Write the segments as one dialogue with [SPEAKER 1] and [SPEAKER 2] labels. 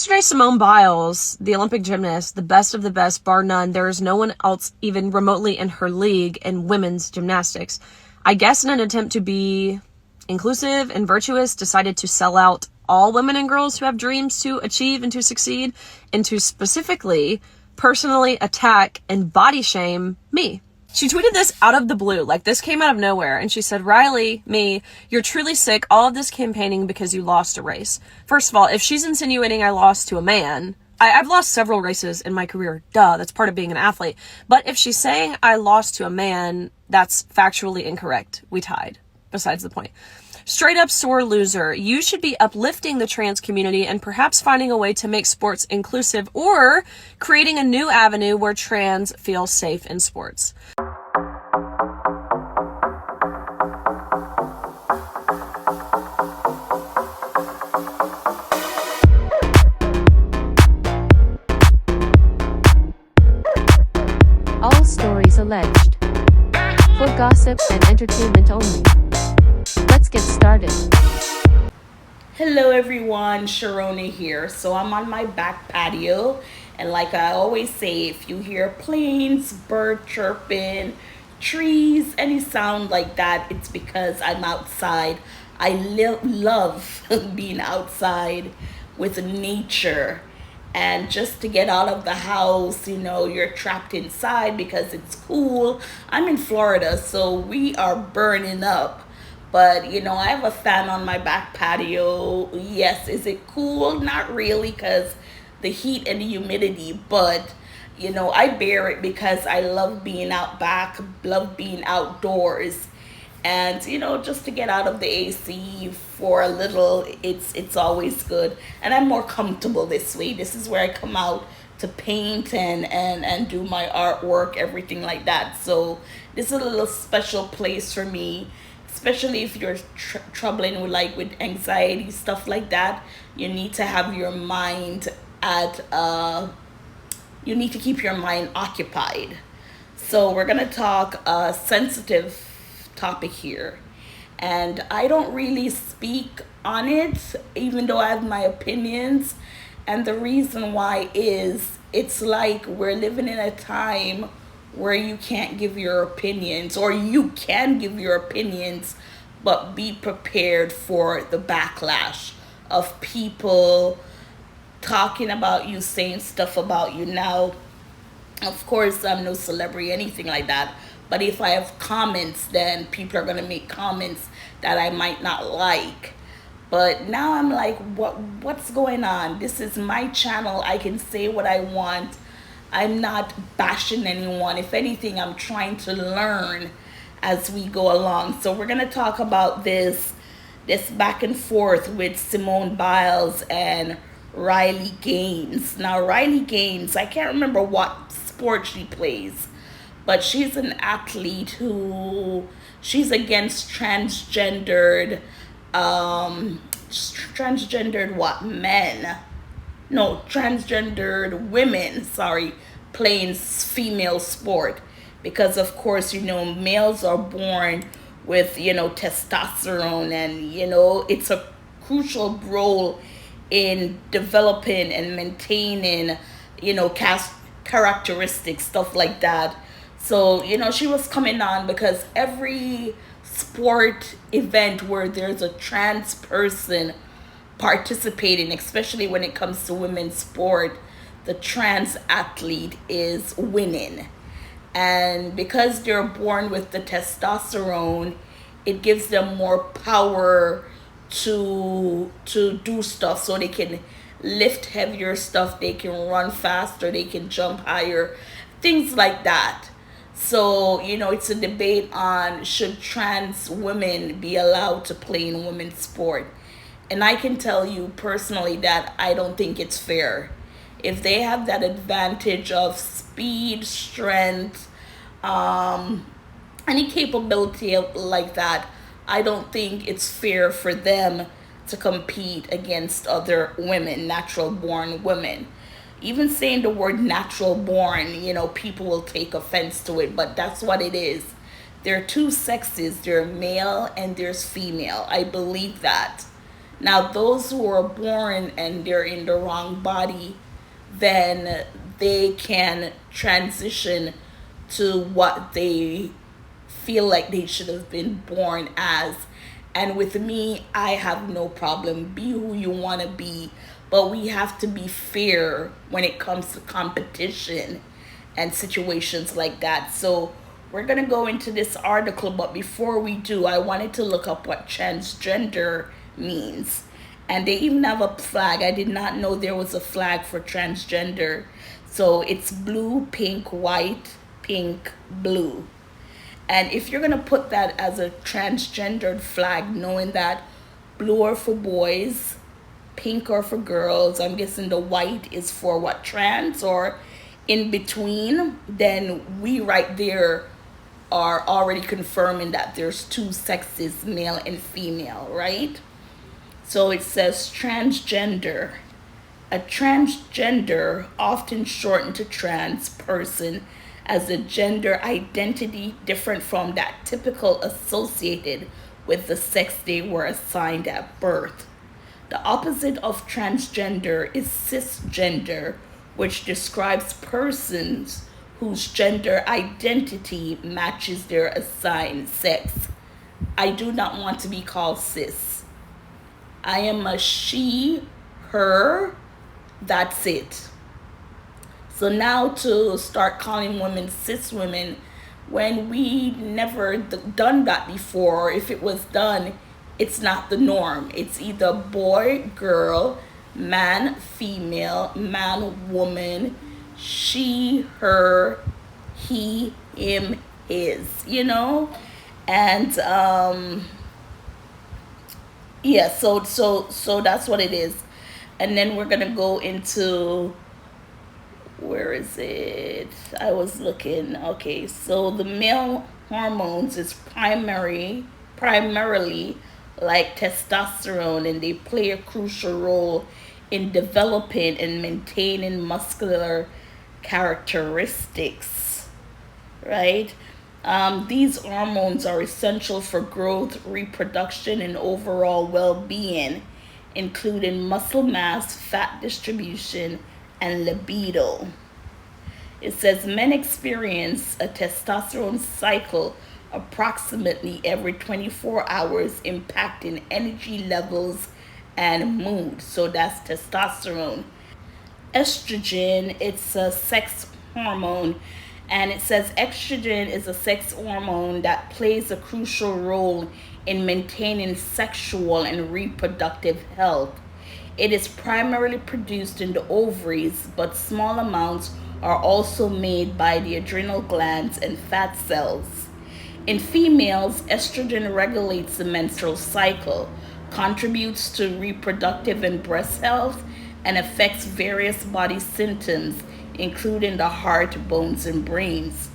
[SPEAKER 1] Yesterday, Simone Biles, the Olympic gymnast, the best of the best, bar none. There is no one else even remotely in her league in women's gymnastics. I guess in an attempt to be inclusive and virtuous, decided to sell out all women and girls who have dreams to achieve and to succeed, and to specifically personally attack and body shame me. She tweeted this out of the blue, like this came out of nowhere, and she said, "Riley, me, you're truly sick, all of this campaigning because you lost a race." First of all, if she's insinuating I lost to a man, I've lost several races in my career, that's part of being an athlete. But if she's saying I lost to a man, that's factually incorrect. We tied, besides the point. Straight up sore loser. You should be uplifting the trans community and perhaps finding a way to make sports inclusive or creating a new avenue where trans feel safe in sports.
[SPEAKER 2] All stories alleged. For gossip and entertainment only. Let's get started.
[SPEAKER 3] Hello everyone, Chirona here. So I'm on my back patio, and like I always say, if you hear planes, bird chirping, trees, any sound like that, it's because I'm outside. I love being outside with nature. And just to get out of the house, you're trapped inside because it's cool. I'm in Florida, so we are burning up. But, I have a fan on my back patio. Yes, is it cool? Not really, because the heat and the humidity. But, I bear it because I love being out back, love being outdoors. And, just to get out of the AC for a little, it's always good. And I'm more comfortable this way. This is where I come out to paint and do my artwork, everything like that. So this is a little special place for me. Especially if you're troubling with anxiety, stuff like that, you need to have your mind you need to keep your mind occupied. So we're gonna talk a sensitive topic here, and I don't really speak on it, even though I have my opinions. And the reason why is it's like we're living in a time where you can't give your opinions, or you can give your opinions, but be prepared for the backlash of people talking about you, saying stuff about you. Now, of course, I'm no celebrity, anything like that, but if I have comments, then people are going to make comments that I might not like. But now I'm like, what's going on? This is my channel. I can say what I want. I'm not bashing anyone. If anything, I'm trying to learn as we go along. So we're going to talk about this back and forth with Simone Biles and Riley Gaines. Now, Riley Gaines, I can't remember what sport she plays, but she's an athlete she's against transgendered transgendered women, playing female sport. Because of course, males are born with, testosterone, and, it's a crucial role in developing and maintaining, characteristics, stuff like that. So, she was coming on because every sport event where there's a trans person participating, especially when it comes to women's sport, the trans athlete is winning. And because they're born with the testosterone, it gives them more power to do stuff. So they can lift heavier stuff, they can run faster, they can jump higher, things like that. So, it's a debate on should trans women be allowed to play in women's sport. And I can tell you personally that I don't think it's fair. If they have that advantage of speed, strength, any capability like that, I don't think it's fair for them to compete against other women, natural born women. Even saying the word natural born, people will take offense to it, but that's what it is. There are two sexes, there's male and there's female. I believe that. Now, those who are born and they're in the wrong body, then they can transition to what they feel like they should have been born as. And with me, I have no problem. Be who you want to be. But we have to be fair when it comes to competition and situations like that. So we're going to go into this article. But before we do, I wanted to look up what transgender means. And they even have a flag. I did not know there was a flag for transgender. So it's blue, pink, white, pink, blue. And if you're going to put that as a transgendered flag, knowing that blue are for boys, pink are for girls, I'm guessing the white is for what, trans or in between, then we right there are already confirming that there's two sexes, male and female, right? So it says transgender. A transgender, often shortened to trans person, as a gender identity different from that typical associated with the sex they were assigned at birth. The opposite of transgender is cisgender, which describes persons whose gender identity matches their assigned sex. I do not want to be called cis. I am a she, her, that's it. So now to start calling women cis women when we never done that before, or if it was done, it's not the norm. It's either boy, girl, man, female, man, woman, she, her, he, him, his, you know? And yeah, so that's what it is. And then we're gonna go into, where is it? I was looking. Okay, so the male hormones is primarily like testosterone, and they play a crucial role in developing and maintaining muscular characteristics, right? These hormones are essential for growth, reproduction, and overall well-being, including muscle mass, fat distribution, and libido. It says men experience a testosterone cycle approximately every 24 hours, impacting energy levels and mood. So that's testosterone. Estrogen, it's a sex hormone, and it says estrogen is a sex hormone that plays a crucial role in maintaining sexual and reproductive health. It is primarily produced in the ovaries, but small amounts are also made by the adrenal glands and fat cells. In females, estrogen regulates the menstrual cycle, contributes to reproductive and breast health, and affects various body systems, including the heart, bones, and brains.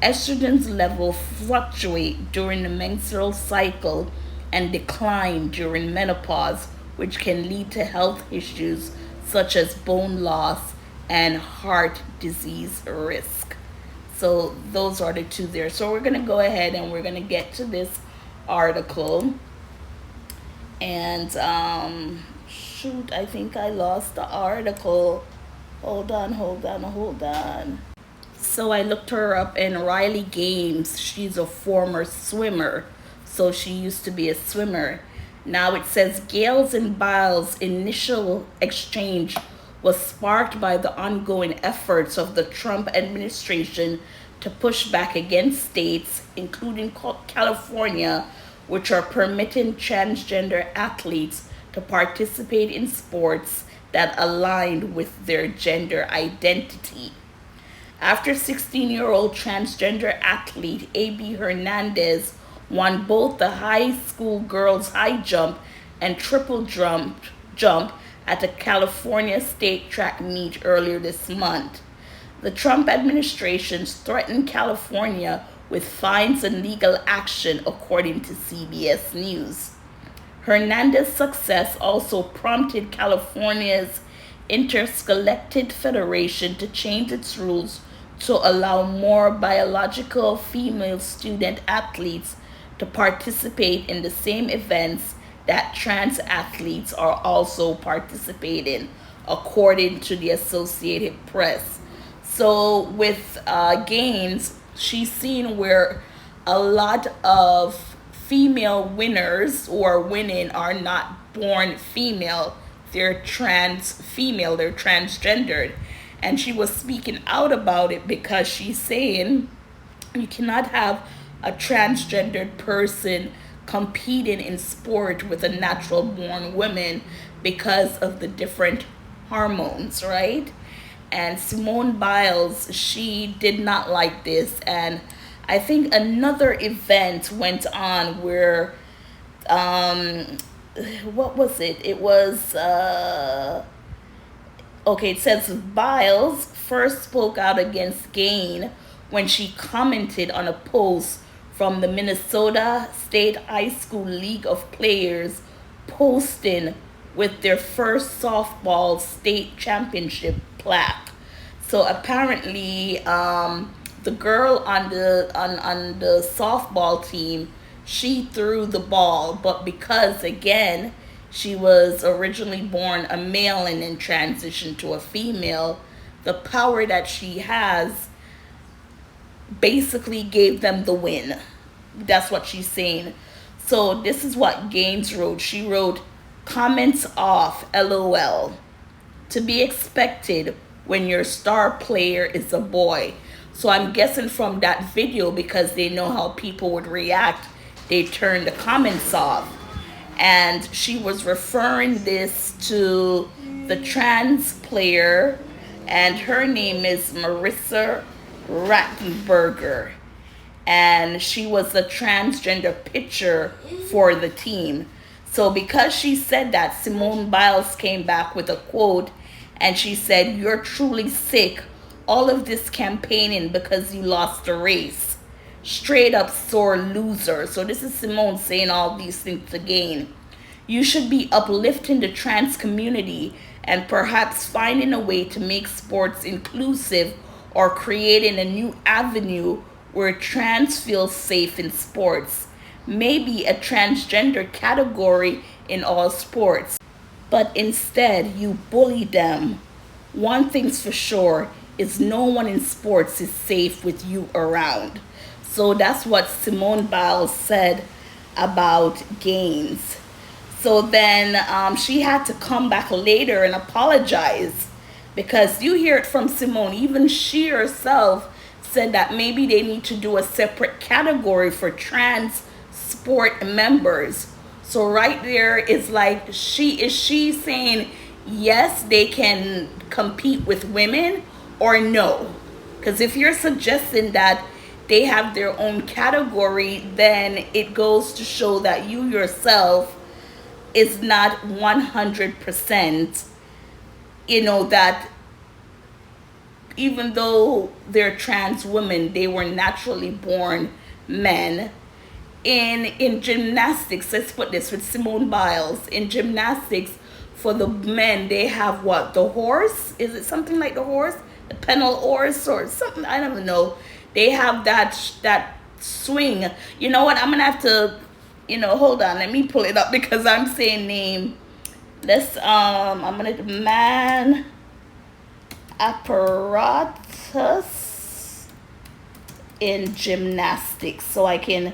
[SPEAKER 3] Estrogen's level fluctuate during the menstrual cycle and decline during menopause, which can lead to health issues such as bone loss and heart disease risk. So those are the two there. So we're going to go ahead and we're going to get to this article. And shoot, I think I lost the article. Hold on. So I looked her up, and Riley Gaines, she's a former swimmer. So she used to be a swimmer. Now it says Gales and Biles' initial exchange was sparked by the ongoing efforts of the Trump administration to push back against states, including California, which are permitting transgender athletes to participate in sports that aligned with their gender identity. After 16-year-old transgender athlete A.B. Hernandez won both the high school girls high jump and triple jump at a California state track meet earlier this month. The Trump administration threatened California with fines and legal action, according to CBS News. Hernandez's success also prompted California's Interscholastic Federation to change its rules to allow more biological female student athletes to participate in the same events that trans athletes are also participating, according to the Associated Press. So with Gaines, she's seen where a lot of female winners who are winning are not born female. They're trans female, they're transgendered. And she was speaking out about it because she's saying you cannot have a transgendered person competing in sport with a natural born woman because of the different hormones, right? And Simone Biles, she did not like this. And I think another event went on where, what was it? It was, okay, it says Biles first spoke out against Gain when she commented on a post from the Minnesota State High School League of Players posting with their first softball state championship plaque. So apparently, the girl on the softball team, she threw the ball, but because again she was originally born a male and then transitioned to a female, the power that she has basically gave them the win. That's what she's saying. So this is what Gaines wrote. She wrote, "Comments off, LOL. To be expected when your star player is a boy." So I'm guessing from that video, because they know how people would react, they turned the comments off. And she was referring this to the trans player, and her name is Marissa Rattenberger. And she was a transgender pitcher for the team. So because she said that, Simone Biles came back with a quote, and she said, "You're truly sick. All of this campaigning because you lost the race. Straight up sore loser." So this is Simone saying all these things again. "You should be uplifting the trans community and perhaps finding a way to make sports inclusive or creating a new avenue where trans feel safe in sports. Maybe a transgender category in all sports. But instead, you bully them. One thing's for sure is no one in sports is safe with you around." So that's what Simone Biles said about Gaines. So then she had to come back later and apologize, because you hear it from Simone. Even she herself said that maybe they need to do a separate category for trans sport members. So right there is like, is she saying yes, they can compete with women, or no? Because if you're suggesting that they have their own category, then it goes to show that you yourself is not 100%, that even though they're trans women, they were naturally born men. In gymnastics, let's put this with Simone Biles. In gymnastics, for the men, they have what? The horse? Is it something like the horse? The pedal horse or something? I don't know. They have that swing. You know what? I'm going to have to, hold on. Let me pull it up because I'm saying name. I'm going to, man apparatus in gymnastics, so I can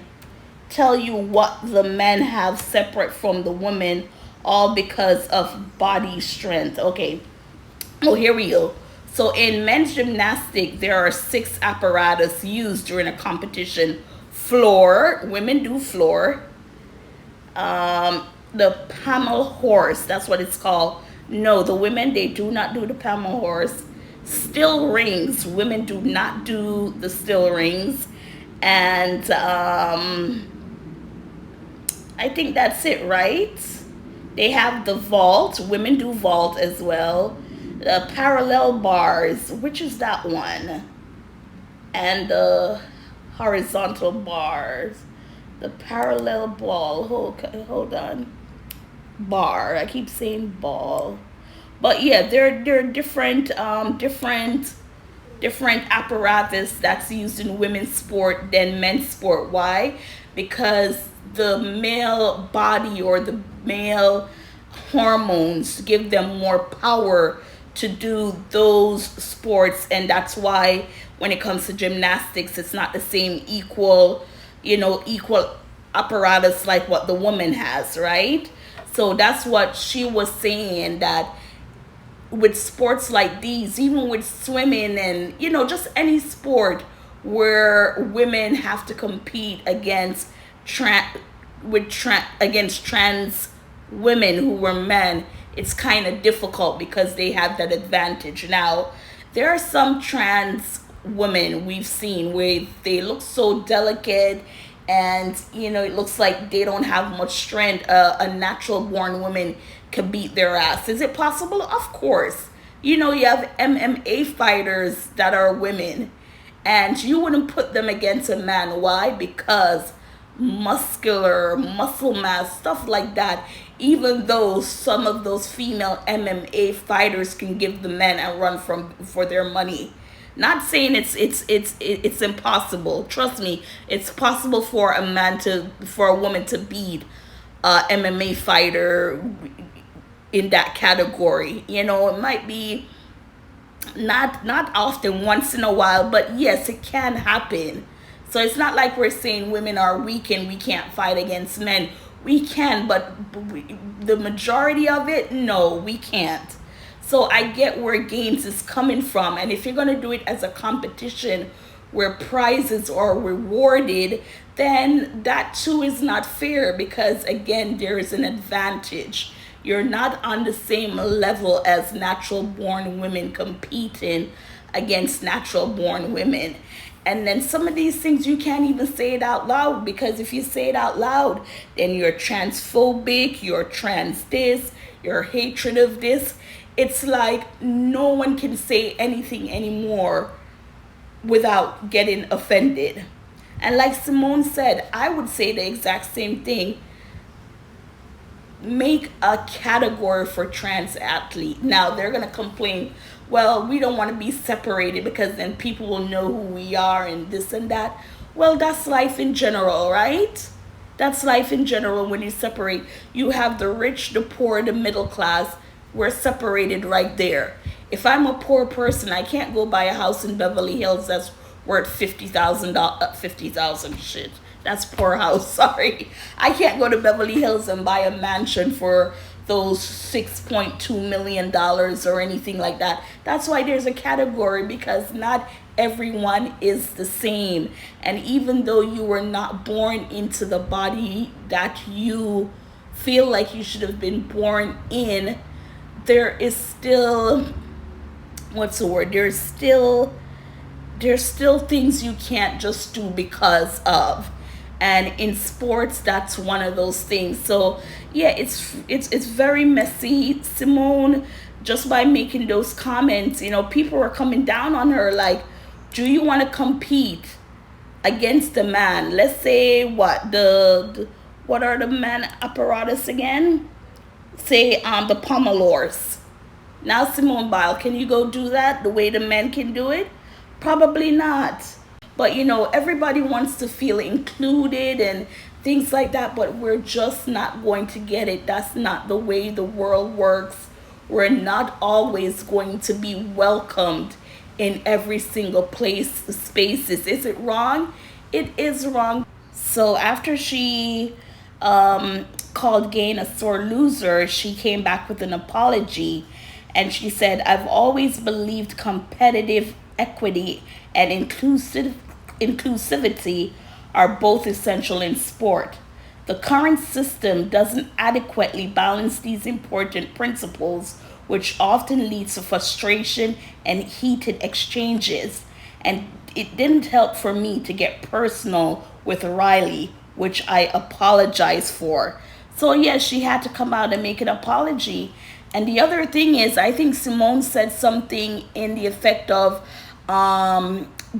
[SPEAKER 3] tell you what the men have separate from the women, all because of body strength. Okay. Oh, here we go. So in men's gymnastics, there are 6 apparatus used during a competition. Floor, women do floor. The pommel horse, that's what it's called. No, the women, they do not do the pommel horse. Still rings, women do not do the still rings. And I think that's it, right? They have the vault. Women do vault as well. The parallel bars, which is that one? And the horizontal bars. The parallel ball. Hold on. Bar. I keep saying ball. But yeah, there are different apparatus that's used in women's sport than men's sport. Why? Because the male body or the male hormones to give them more power to do those sports. And that's why when it comes to gymnastics, it's not the same equal apparatus like what the woman has, right? So that's what she was saying, that with sports like these, even with swimming and just any sport where women have to compete against against trans women who were men, it's kind of difficult because they have that advantage. Now, there are some trans women we've seen where they look so delicate, and it looks like they don't have much strength. A natural born woman could beat their ass. Is it possible? Of course. You have MMA fighters that are women, and you wouldn't put them against a man. Why? Because muscle mass, stuff like that. Even though some of those female MMA fighters can give the men a run for their money. Not saying it's impossible. Trust me, it's possible for a woman to beat a MMA fighter in that category. It might be not often, once in a while, but yes, it can happen. So it's not like we're saying women are weak and we can't fight against men. We can, but the majority of it, no, we can't. So I get where gains is coming from. And if you're going to do it as a competition where prizes are rewarded, then that too is not fair, because again, there is an advantage. You're not on the same level as natural born women competing against natural born women. And then some of these things you can't even say it out loud, because if you say it out loud, then you're transphobic, you're trans this, you're hatred of this. It's like no one can say anything anymore without getting offended. And like Simone said, I would say the exact same thing. Make a category for trans athlete. Now they're going to complain, well, we don't want to be separated because then people will know who we are and this and that. Well, that's life in general, right? That's life in general. When you separate, you have the rich, the poor, the middle class. We're separated right there. If I'm a poor person, I can't go buy a house in Beverly Hills that's worth $50,000. 50,000 shit. That's poor house. Sorry. I can't go to Beverly Hills and buy a mansion for those $6.2 million or anything like that. That's why there's a category, because not everyone is the same. And even though you were not born into the body that you feel like you should have been born in, there is still, what's the word? There's still things you can't just do because of. And in sports, that's one of those things. So yeah, it's very messy. Simone, just by making those comments, people were coming down on her like, do you want to compete against a man? Let's say what are the man apparatus again? Say the pommelors. Now, Simone Biles, can you go do that the way the men can do it? Probably not. But everybody wants to feel included and things like that, but we're just not going to get it. That's not the way the world works. We're not always going to be welcomed in every single spaces. Is it wrong? It is wrong. So after she called Gain a sore loser, she came back with an apology, and she said, I've always believed competitive equity and inclusivity are both essential in sport. The current system doesn't adequately balance these important principles, which often leads to frustration and heated exchanges. And it didn't help for me to get personal with Riley, which I apologize for. So yes, she had to come out and make an apology. And the other thing is, I think Simone said something in the effect of,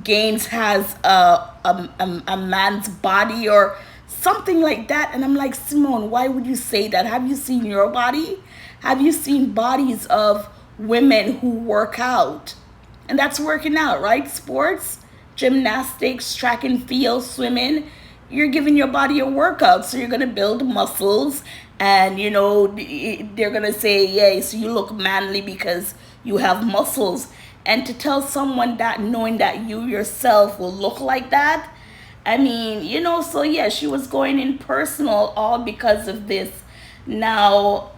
[SPEAKER 3] Gaines has a man's body or something like that. And I'm like, Simone, why would you say that? Have you seen your body? Have you seen bodies of women who work out? And that's working out, right? Sports, gymnastics, track and field, swimming. you're giving your body a workout. So you're going to build muscles, and they're going to say, yeah, so you look manly because you have muscles. And to tell someone that, knowing that you yourself will look like that, I mean, so yeah, she was going in personal all because of this. Now,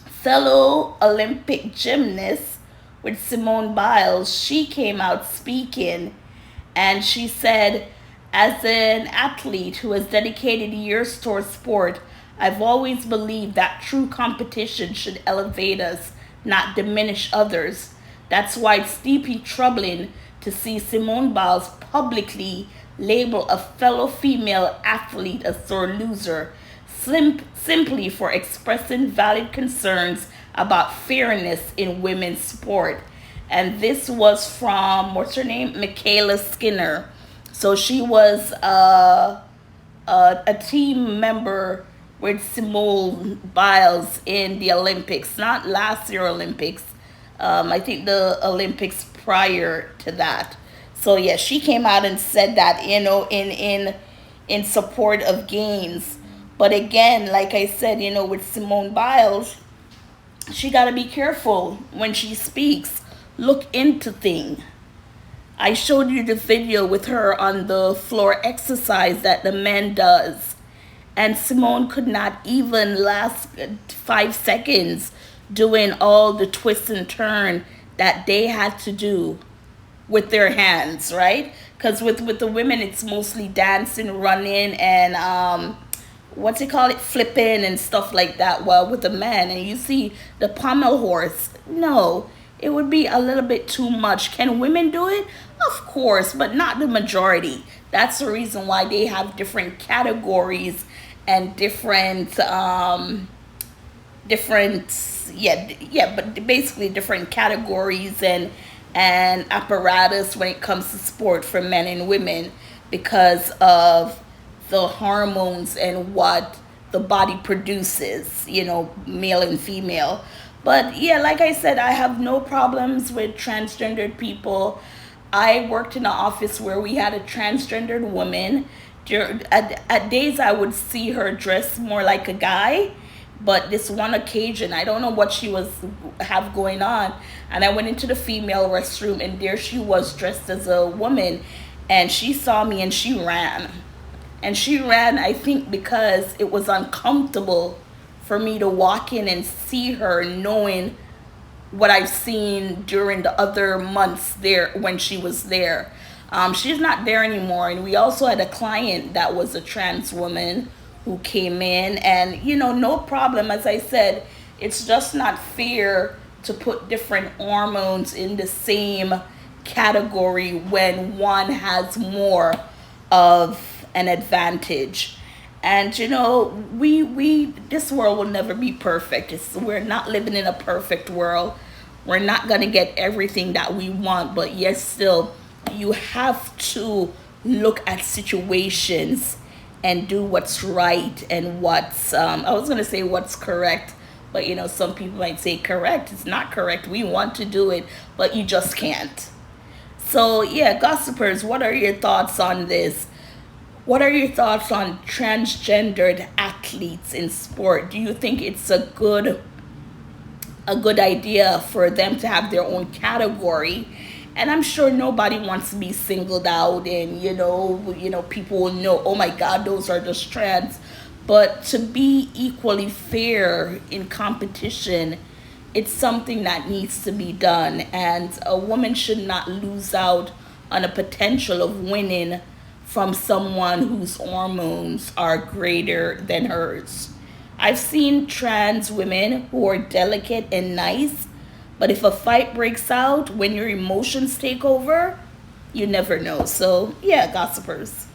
[SPEAKER 3] fellow Olympic gymnast with Simone Biles, she came out speaking, and she said, as an athlete who has dedicated years towards sport, I've always believed that true competition should elevate us, not diminish others. That's why it's deeply troubling to see Simone Biles publicly label a fellow female athlete a sore loser, simply for expressing valid concerns about fairness in women's sport. And this was from, what's her name? Michaela Skinner. So she was a team member with Simone Biles in the Olympics, not last year Olympics. I think the Olympics prior to that. So yeah, she came out and said that, in support of gains. But again, like I said, with Simone Biles, she got to be careful when she speaks. Look into things. I showed you the video with her on the floor exercise that the men does. And Simone could not even last 5 seconds doing all the twist and turn that they had to do with their hands, right? Because with the women, it's mostly dancing, running, and flipping and stuff like that. Well, with the men, and you see the pommel horse, no, it would be a little bit too much. Can women do it? Of course, but not the majority. That's the reason why they have different categories and different but basically different categories and apparatus when it comes to sport for men and women, because of the hormones and what the body produces, male and female. But yeah, like I said, I have no problems with transgendered people. I worked in an office where we had a transgendered woman. At days I would see her dress more like a guy, but this one occasion, I don't know what she have going on, and I went into the female restroom, and there she was dressed as a woman, and she saw me and she ran. And she ran, I think, because it was uncomfortable for me to walk in and see her, knowing what I've seen during the other months there when she was there. She's not there anymore. And we also had a client that was a trans woman who came in, and no problem. As I said, it's just not fair to put different hormones in the same category when one has more of an advantage. And we this world will never be perfect. We're not living in a perfect world. We're not going to get everything that we want, but yes, still, you have to look at situations and do what's right and what's I was going to say what's correct, but some people might say correct. It's not correct. We want to do it, but you just can't. So yeah, gossipers, what are your thoughts on this? What are your thoughts on transgendered athletes in sport? Do you think it's a good idea for them to have their own category? And I'm sure nobody wants to be singled out, and people will know, oh my God, those are just trans. But to be equally fair in competition, it's something that needs to be done, and a woman should not lose out on a potential of winning from someone whose hormones are greater than hers. I've seen trans women who are delicate and nice, but if a fight breaks out, when your emotions take over, you never know. So yeah, gossipers.